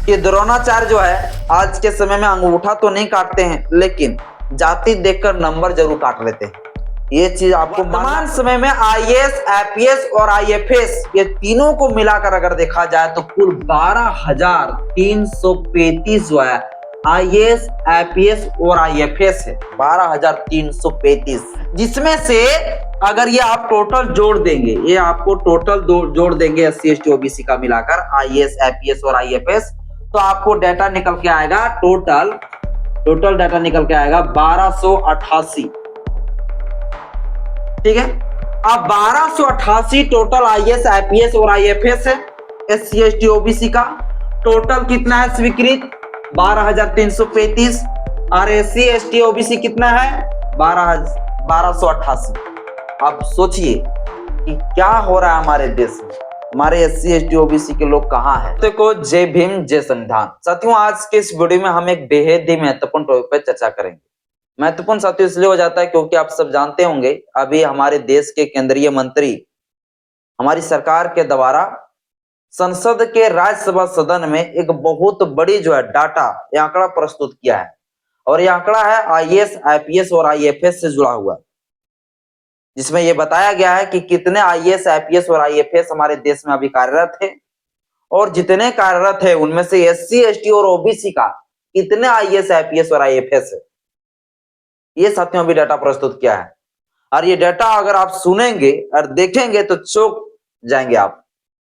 कि द्रोणाचार्य जो है आज के समय में अंगूठा तो नहीं काटते हैं, लेकिन जाति देखकर नंबर जरूर काट लेते हैं। ये चीज आपको वर्तमान समय में आईएएस, आईपीएस और आईएफएस ये तीनों को मिलाकर अगर देखा जाए तो कुल 12,335 जो है आईएएस, आईपीएस और आईएफएस है। 12,335, जिसमें से अगर ये आप टोटल जोड़ देंगे, ये आपको टोटल जोड़ देंगे SC ST OBC का मिलाकर आईएएस, आईपीएस और आईएफएस, तो आपको डाटा निकल के आएगा टोटल डाटा निकल के आएगा 1288। ठीक है, अब 1288 टोटल आईएएस, आईपीएस और आईएफएस है। SC ST OBC का टोटल कितना है स्वीकृत? 12,335। और SC ST OBC कितना है? 1288। अब सोचिए कि क्या हो रहा है हमारे देश में, हमारे SC ST OBC के लोग कहाँ हैं? देखो, जय भीम, जय संविधान। साथियों, आज के इस वीडियो में हम एक बेहद ही महत्वपूर्ण टॉपिक पर चर्चा करेंगे। महत्वपूर्ण साथियों इसलिए हो जाता है क्योंकि आप सब जानते होंगे अभी हमारे देश के केंद्रीय मंत्री हमारी सरकार के द्वारा संसद के राज्यसभा सदन में एक बहुत बड़ी जो है डाटा या आंकड़ा प्रस्तुत किया है, और यह आंकड़ा है आईएएस, आईपीएस और आईएफएस से जुड़ा हुआ, जिसमें यह बताया गया है कि कितने आईएएस, आईपीएस और आईएफएस हमारे देश में अभी कार्यरत है, और जितने कार्यरत है उनमें से SC ST और OBC का कितने आईएएस, आईपीएस और आईएफएस है, ये साथियों अभी डाटा प्रस्तुत किया है। और ये डाटा अगर आप सुनेंगे और देखेंगे तो चौंक जाएंगे आप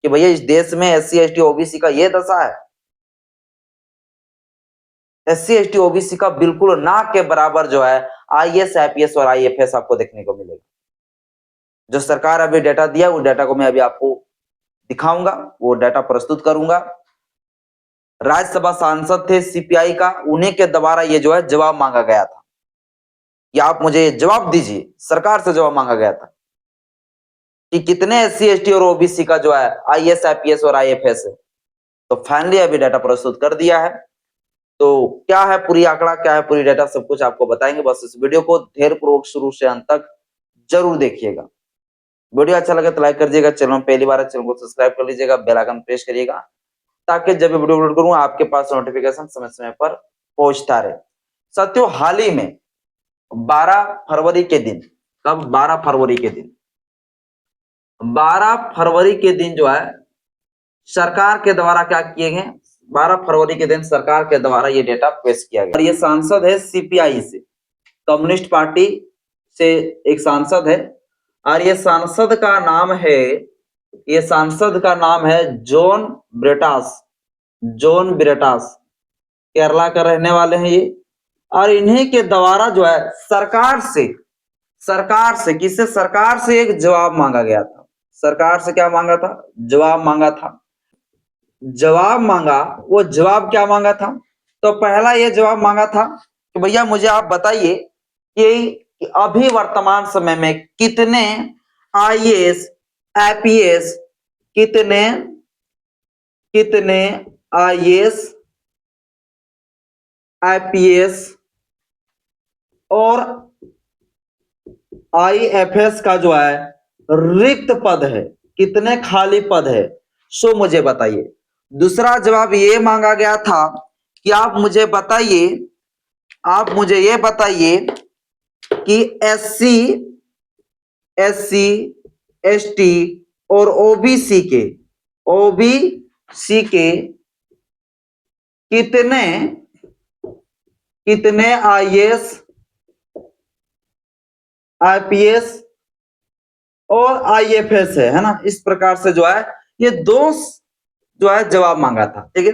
कि भैया इस देश में SC ST OBC का ये दशा है। SC ST OBC का बिल्कुल ना के बराबर जो है आईएएस, आईपीएस और आईएफएस आपको देखने को मिलेगा। जो सरकार अभी डाटा दिया उस डाटा को मैं अभी आपको दिखाऊंगा, वो डाटा प्रस्तुत करूंगा। राज्यसभा सांसद थे CPI का, उन्हीं के द्वारा ये जो है जवाब मांगा गया था कि आप मुझे जवाब दीजिए, सरकार से जवाब मांगा गया था कि कितने SC ST और OBC का जो है आईएएस, आईपीएस और आईएफएस है। तो फाइनली अभी डाटा प्रस्तुत कर दिया है। तो क्या है पूरी आंकड़ा, क्या है पूरी डाटा, सब कुछ आपको बताएंगे। बस इस वीडियो को धैर्यपूर्वक शुरू से अंत तक जरूर देखिएगा। वीडियो अच्छा लगे तो लाइक कर दीजिएगा, चैनल पहली बार है चैनल को सब्सक्राइब कर लीजिएगा, बेल आइकन प्रेस करिएगा ताकि जब भी वीडियो अपलोड करूं आपके पास नोटिफिकेशन समय समय पर पहुंचता रहे। साथियों, हाल ही में 12 फरवरी के दिन, कब? 12 फरवरी के दिन, 12 फरवरी के दिन जो है सरकार के द्वारा क्या किए गए? 12 फरवरी के दिन सरकार के द्वारा ये डेटा पेश किया गया। और ये सांसद है CPI से, कम्युनिस्ट पार्टी से एक सांसद है, और ये सांसद का नाम है, ये सांसद का नाम है जॉन ब्रिटास। जॉन ब्रिटास केरला का रहने वाले हैं ये। और इन्हीं के द्वारा जो है सरकार से किससे? सरकार से एक जवाब मांगा गया था। सरकार से क्या मांगा था? जवाब मांगा था। जवाब मांगा, वो जवाब क्या मांगा था? तो पहला ये जवाब मांगा था कि भैया मुझे आप बताइए कि अभी वर्तमान समय में कितने आईएएस, आईपीएस, कितने आईएएस, आईपीएस और आईएफएस का जो है रिक्त पद है, कितने खाली पद है, सो मुझे बताइए। दूसरा जवाब ये मांगा गया था कि आप मुझे ये बताइए कि SC ST और OBC के कितने आईएएस, आईपीएस और आईएफएस है ना। इस प्रकार से जो है ये दो जो है जवाब मांगा था। ठीक है,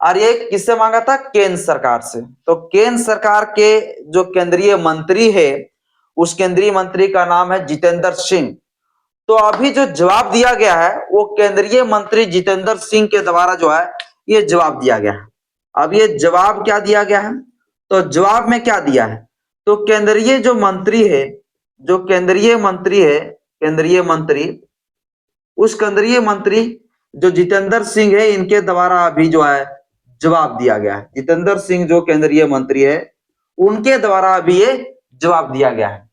और ये किससे मांगा था? केंद्र सरकार से। तो केंद्र सरकार के जो केंद्रीय मंत्री है, उस केंद्रीय मंत्री का नाम है जितेंद्र सिंह। तो अभी जो जवाब दिया गया है वो केंद्रीय मंत्री जितेंद्र सिंह के द्वारा जो है ये जवाब दिया गया है। अब ये जवाब क्या दिया गया है? तो जवाब में क्या दिया है? तो केंद्रीय जो मंत्री है, उस केंद्रीय मंत्री जो जितेंद्र सिंह है, इनके द्वारा अभी जो है जवाब दिया गया है। जितेंद्र सिंह जो केंद्रीय मंत्री है, उनके द्वारा अभी ये जवाब दिया गया है।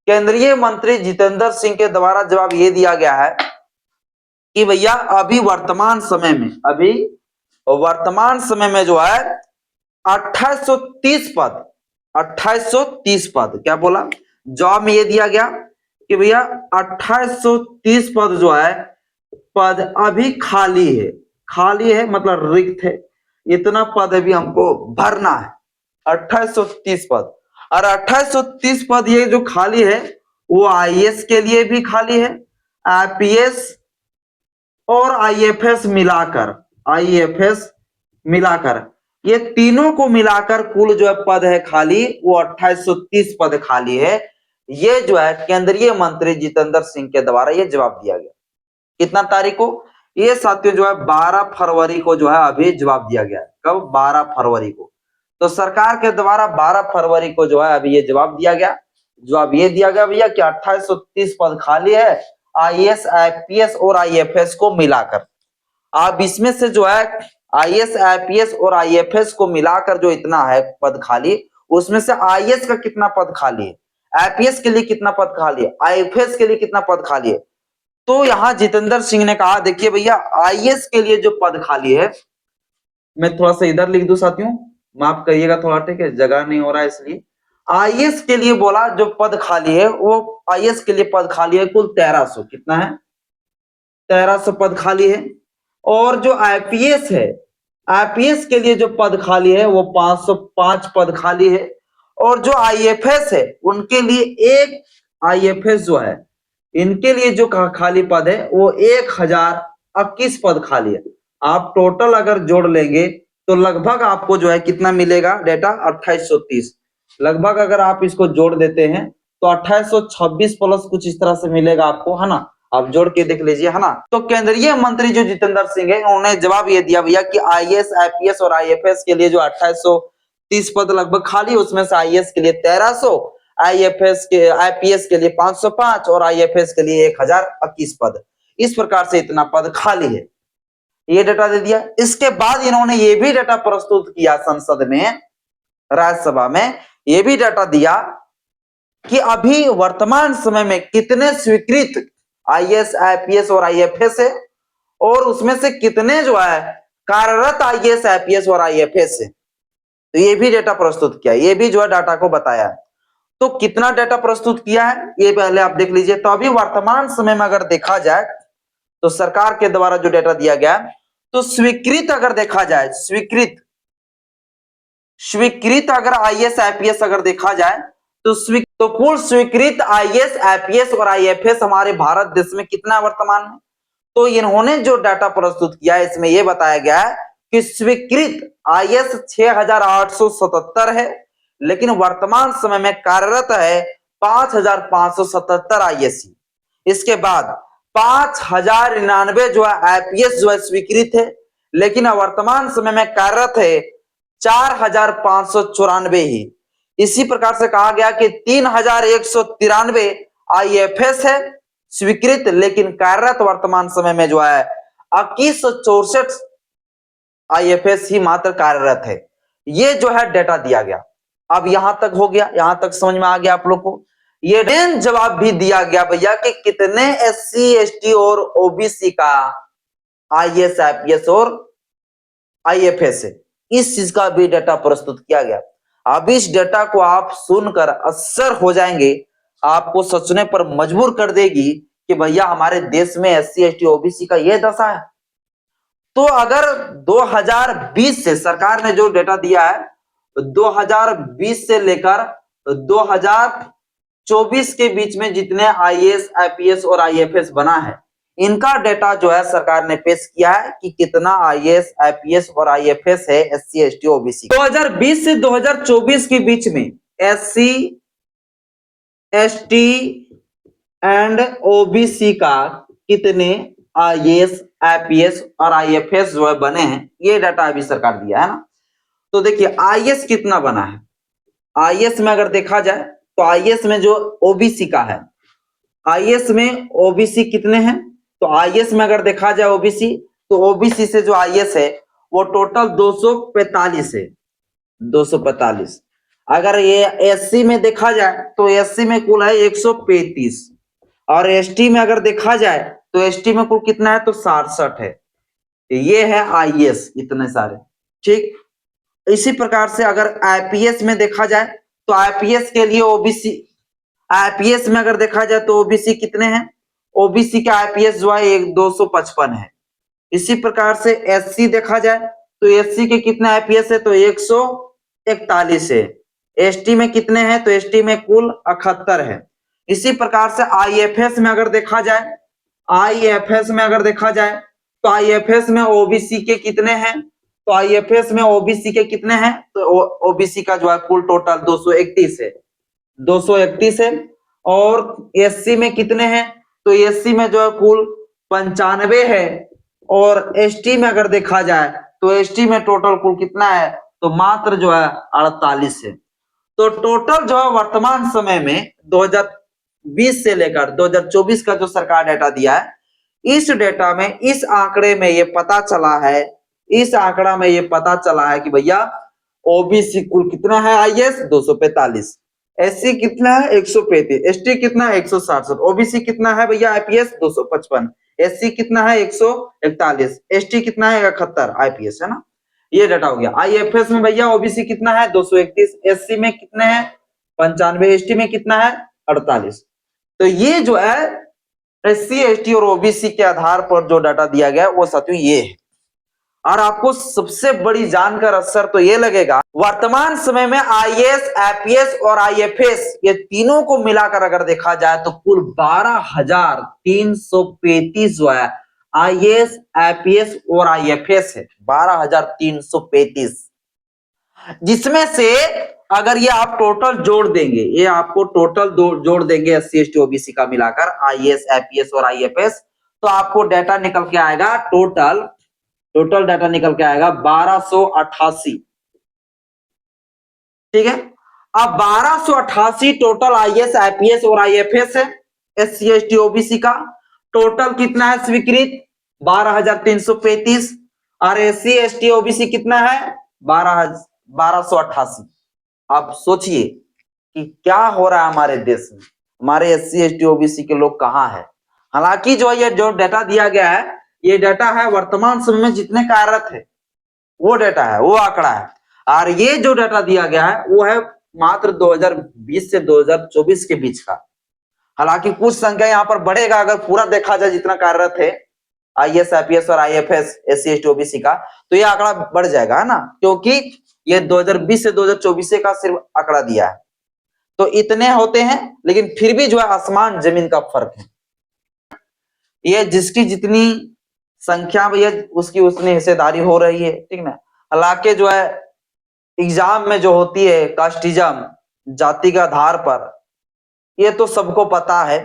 केंद्रीय मंत्री जितेंद्र सिंह के द्वारा जवाब ये दिया गया है कि भैया अभी वर्तमान समय में और वर्तमान समय में जो है 2830 पद, 2830 पद। क्या बोला? जॉब में ये दिया गया कि भैया 2830 पद जो है, पद अभी खाली है। खाली है मतलब रिक्त है, इतना पद अभी हमको भरना है, 2830 पद। और 2830 पद ये जो खाली है वो आईएएस के लिए भी खाली है, आईपीएस और आईएफएस मिलाकर, आईएफएस मिलाकर ये तीनों को मिलाकर कुल जो है पद है खाली वो 2830 पद खाली है। ये जो है केंद्रीय मंत्री जितेंद्र सिंह के द्वारा ये जवाब दिया गया। कितना तारीख को? ये साथियों जो है 12 फरवरी को जो है अभी जवाब दिया गया है। कब? 12 फरवरी को। तो सरकार के द्वारा 12 फरवरी को जो है अभी ये जवाब दिया गया। जवाब ये दिया गया भैया कि 2830 पद खाली है आईएएस, आईपीएस और आईएफएस को मिलाकर। अब इसमें से जो है आईएएस, आईपीएस और आईएफएस को मिलाकर जो इतना है पद खाली, उसमें से आईएएस का कितना पद खाली है, आईपीएस के लिए कितना पद खाली है, आईएफएस के लिए कितना पद खाली है। तो यहां जितेंद्र सिंह ने कहा देखिए भैया आईएएस के लिए जो पद खाली है, मैं थोड़ा सा इधर लिख दूं साथियों, माफ करिएगा थोड़ा, ठीक है, जगह नहीं हो रहा है इसलिए। आईएएस के लिए बोला जो पद खाली है वो आईएएस के लिए पद खाली है कुल 1300। कितना है? 1300 पद खाली है। और जो आईपीएस है, आईपीएस के लिए जो पद खाली है वो 505 पद खाली है। और जो आईएफएस है उनके लिए एक आईएफएस जो है, इनके लिए जो खाली पद है वो 1021 पद खाली है। आप टोटल अगर जोड़ लेंगे तो लगभग आपको जो है कितना मिलेगा डेटा? 2830। लगभग अगर आप इसको जोड़ देते हैं तो 2826 प्लस कुछ इस तरह से मिलेगा आपको, है ना? आप जोड़ के देख लीजिए, है ना? तो केंद्रीय मंत्री जो जितेंद्र सिंह है उन्होंने जवाब ये दिया भैया कि आईएएस, आईपीएस और आईएफएस के लिए जो 2830 पद लगभग खाली, उसमें से आईएएस के लिए 1300, आईएफएस के, आईपीएस के लिए 505 और आईएफएस के लिए 1021 पद। इस प्रकार से इतना पद खाली है, ये डेटा दे दिया। इसके बाद इन्होंने ये भी डेटा प्रस्तुत किया संसद में, राज्यसभा में, ये भी डेटा दिया कि अभी वर्तमान समय में कितने स्वीकृत आईएएस, आईपीएस और आईएफएस है और उसमें से कितने जो है कार्यरत आईएएस, आईपीएस और आईएफएस है। तो ये भी डेटा प्रस्तुत किया, ये भी जो है डाटा को बताया। तो कितना डेटा प्रस्तुत किया है ये पहले आप देख लीजिए। तो अभी वर्तमान समय में अगर देखा जाए तो सरकार के द्वारा जो डेटा दिया गया, तो स्वीकृत अगर देखा जाए, स्वीकृत अगर आईएएस, आईपीएस अगर देखा जाए तो कुल स्वीकृत आईएएस, आईपीएस और आईएफएस हमारे भारत देश में कितना वर्तमान में। तो इन्होंने जो डाटा प्रस्तुत किया है इसमें यह बताया गया है कि स्वीकृत आईएएस 6877 है, लेकिन वर्तमान समय में कार्यरत है 5577 आईएएस। इसके बाद 5099 जो है आईपीएस जो है स्वीकृत है, लेकिन वर्तमान समय में कार्यरत है 4594 ही। इसी प्रकार से कहा गया कि 3193 आईएफएस है स्वीकृत, लेकिन कार्यरत वर्तमान समय में जो है 2164 आईएफएस ही मात्र कार्यरत है। ये जो है डेटा दिया गया। अब यहां तक हो गया, यहां तक समझ में आ गया आप लोग को। ये मेन जवाब भी दिया गया भैया कि कितने एससी, एसटी और ओबीसी का आईएएस, आईपीएस और आईएफएस है, इस चीज का भी डेटा प्रस्तुत किया गया। अब इस डेटा को आप सुनकर असर हो जाएंगे, आपको सोचने पर मजबूर कर देगी कि भैया हमारे देश में एससी, एसटी, ओबीसी का यह दशा है। तो अगर 2020 से सरकार ने जो डेटा दिया है, 2020 से लेकर 2024 के बीच में जितने आईएएस, आईपीएस और आईएफएस बना है, इनका डेटा जो है सरकार ने पेश किया है कि कितना आईएएस, आईपीएस और आईएफएस है एससी, एसटी, ओबीसी। 2020 से 2024 के बीच में एससी, एसटी एंड ओबीसी का कितने आईएएस, आईपीएस और आईएफएस जो है बने हैं, ये डाटा अभी सरकार दिया है ना। तो देखिए आईएएस कितना बना है। आईएएस में अगर देखा जाए तो आईएएस में जो ओबीसी का है, आईएएस में ओबीसी कितने हैं, तो आईएएस में अगर देखा जाए ओबीसी, तो ओबीसी से जो आईएएस है वो टोटल 245 है, 245। अगर ये एससी में देखा जाए तो एससी में कुल है 135, और एसटी में अगर देखा जाए तो एसटी में कुल कितना है तो 67 है। ये है आईएएस, इतने सारे। ठीक, इसी प्रकार से अगर आईपीएस में देखा जाए तो आईपीएस के लिए ओबीसी, आईपीएस में अगर देखा जाए तो ओबीसी कितने हैं, ओबीसी का आईपीएस जो है 255 है। इसी प्रकार से एससी देखा जाए तो एससी के कितने आईपीएस है, तो 141 है। एसटी में कितने हैं, तो एसटी में कुल 78 है। इसी प्रकार से आईएफएस में अगर देखा जाए, आईएफएस में अगर देखा जाए तो आईएफएस में ओबीसी के कितने हैं, तो आईएफएस में ओबीसी के कितने हैं, तो ओबीसी का जो है कुल टोटल 231 है, 231 है। और एससी में कितने हैं, तो एससी में जो है कुल 95 है। और एसटी में अगर देखा जाए तो एसटी में टोटल कुल कितना है, तो मात्र जो है 48 है। तो टोटल जो है वर्तमान समय में 2020 से लेकर 2024 का जो सरकार डेटा दिया है, इस डेटा में, इस आंकड़े में ये पता चला है, इस आंकड़ा में ये पता चला है कि भैया ओबीसी कुल कितना है, आईएएस 245, एससी कितना है 135, एसटी कितना है 167, ओबीसी कितना है भैया आईपीएस 255, एससी कितना है 141, एसटी कितना है 71 आईपीएस, है ना। ये डाटा हो गया। आईएफएस में भैया ओबीसी कितना है 231, एससी में कितने हैं 95, एसटी में कितना है 48। तो ये जो है एससी, एसटी और ओबीसी के आधार पर जो डाटा दिया गया है वो साथियों ये है। और आपको सबसे बड़ी जानकर असर तो ये लगेगा, वर्तमान समय में आईएएस, आईपीएस और आईएफएस ये तीनों को मिलाकर अगर देखा जाए तो कुल 12,335 जो है आईएएस, आईपीएस और आईएफएस है, 12,335। जिसमें से अगर ये आप टोटल जोड़ देंगे, ये आपको टोटल जोड़ देंगे एससी, एसटी, ओबीसी का मिलाकर, आईएएस, आईपीएस और आईएफएस, तो आपको डाटा निकल के आएगा, टोटल डाटा निकल के आएगा 1288। ठीक है, अब 1288 टोटल आईएएस, आईपीएस और आईएफएस है, एससी, एसटी, ओबीसी का टोटल कितना है स्वीकृत 12,335, और एससी, एसटी, ओबीसी कितना है 1288। आप सोचिए कि क्या हो रहा है हमारे देश में, हमारे एससी, एसटी, ओबीसी के लोग कहां हैं। हालांकि जो ये जो डाटा दिया गया है, ये डाटा है वर्तमान समय में जितने कार्यरत है वो डाटा है, वो आंकड़ा है। और ये जो डाटा दिया गया है वो है मात्र 2020 से 2024 के बीच का। हालांकि कुछ संख्या यहाँ पर बढ़ेगा अगर पूरा देखा जाए जितना कार्यरत है आईएएस, आईपीएस और आईएफएस, एससी, एसटी, ओबीसी का, तो ये आंकड़ा बढ़ जाएगा, है ना, क्योंकि ये 2020 से 2024 का सिर्फ आंकड़ा दिया है। तो इतने होते हैं, लेकिन फिर भी जो है आसमान जमीन का फर्क है। ये जिसकी जितनी संख्या भैया उसकी उतनी हिस्सेदारी हो रही है, ठीक ना। हालांकि जो है एग्जाम में जो होती है कास्टिज्म, जाति के आधार पर, ये तो सबको पता है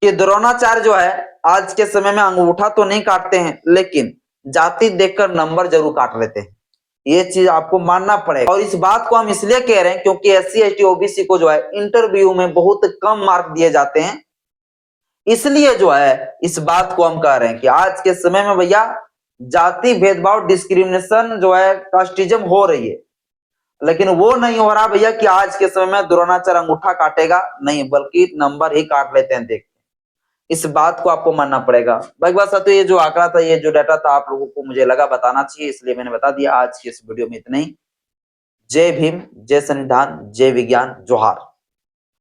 कि द्रोणाचार्य जो है आज के समय में अंगूठा तो नहीं काटते हैं, लेकिन जाति देखकर नंबर जरूर काट लेते हैं। ये चीज आपको मानना पड़ेगा। और इस बात को हम इसलिए कह रहे हैं क्योंकि एससी, एसटी, ओबीसी को जो है इंटरव्यू में बहुत कम मार्क दिए जाते हैं, इसलिए जो है इस बात को हम कह रहे हैं कि आज के समय में भैया जाति भेदभाव, डिस्क्रिमिनेशन जो है, कास्टिज्म हो रही है, लेकिन वो नहीं हो रहा भैया कि आज के समय में द्रोणाचार्य अंगूठा काटेगा, नहीं, बल्कि नंबर ही काट लेते हैं। देखते इस बात को आपको मानना पड़ेगा। बाकी बात साथियों, ये जो आंकड़ा था, ये जो डाटा था, आप लोगों को मुझे लगा बताना चाहिए, इसलिए मैंने बता दिया। आज की इस वीडियो में इतना ही। जय भीम, जय संविधान, जय विज्ञान, जोहार।